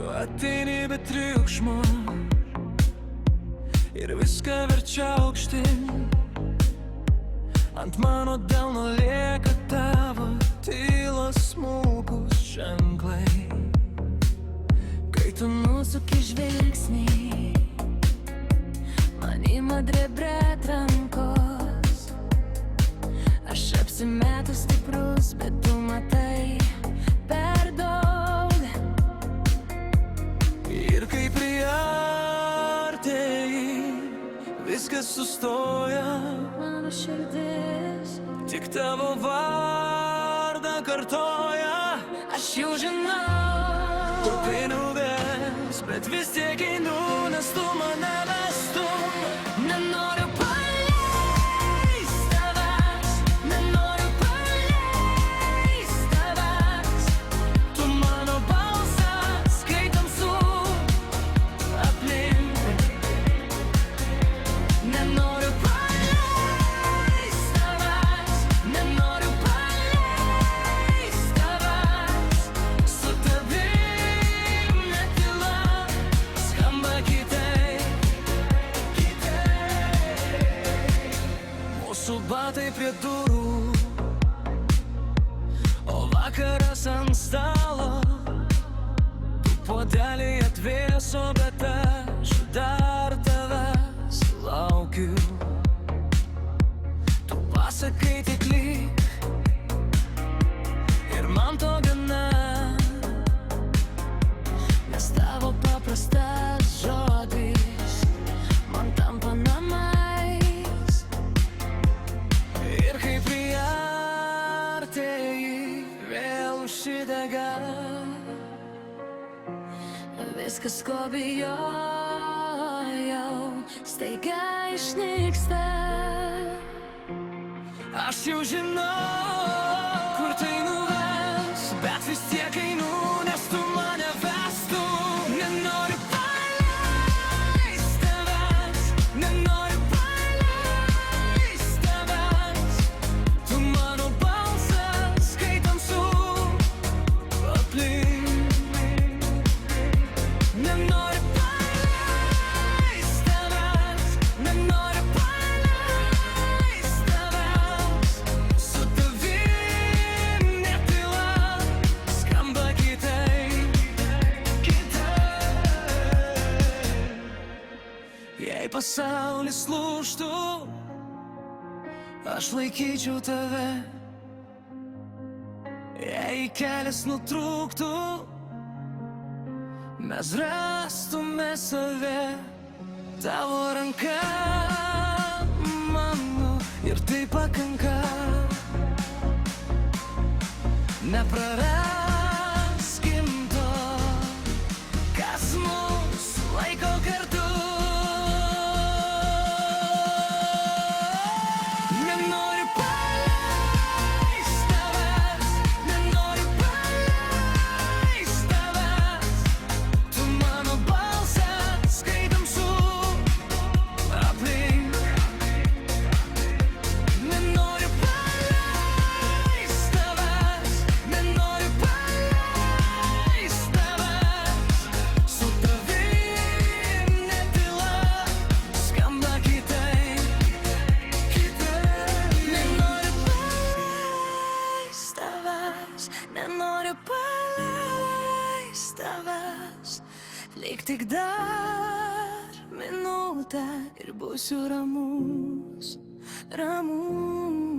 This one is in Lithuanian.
Tu ateini be triukšmo ir viską verčia aukštyn. Ant mano delno lieka tavo tylos smulkus ženklai. Kai tu nusuki žvilgsnį, man ima drebėt rankos. Aš apsimetu stiprus, bet tu matai per daug. Ir kai priartėji, viskas sustoja. Mano širdis Tik tavo vardą kartoja. Aš jau žinau, Kur tai nuves, bet vis tiek einu, nes tu mane vestum. nenoriu paleist tavęs, nenoriu paleist tavęs. Tu mano balsas, kai tamsu aplink. Nenoriu paleist tavęs, nenoriu paleist tavęs. Su tavim net tyla skamba kitaip. Mūsų batai prie durų, o vakaras ant stalo. Tu puodelį atvėso, bet aš dar tavęs laukiu. Tu pasakai tik lyg ir man to gana, nes tavo paprastas žodis man tampa namais. Ir kai priartėji, vėl užsidega. Viskas, ko bijojau, staiga išnyksta. Aš jau žinau, kur tai nuves, bet vis tiek einu, nes tu mane vestum. Nenoriu paleist tavęs, nenoriu paleist tavęs. Tu mano balsas, kai tamsu aplink. Nenoriu paleist tavęs, nenoriu paleist tavęs. Su tavim net tyla skamba kitaip. Jei pasaulis lūžtų, aš laikyčiau tave. Jei kelias nutrūktų, mes rastume save. Tavo ranka mano ir tai pakanka. Nepraraskim to, kas mus laiko kartu. Nenoriu paleist tavęs, nenoriu paleist tavęs. Tu mano balsas, kai tamsu aplink. Nenoriu paleist tavęs, nenoriu paleist tavęs. Su tavim net tyla skamba kitaip. Nenoriu paleist tavęs, nenoriu paleist tavęs. Lyg tik dar minutę ir būsiu ramus, ramus.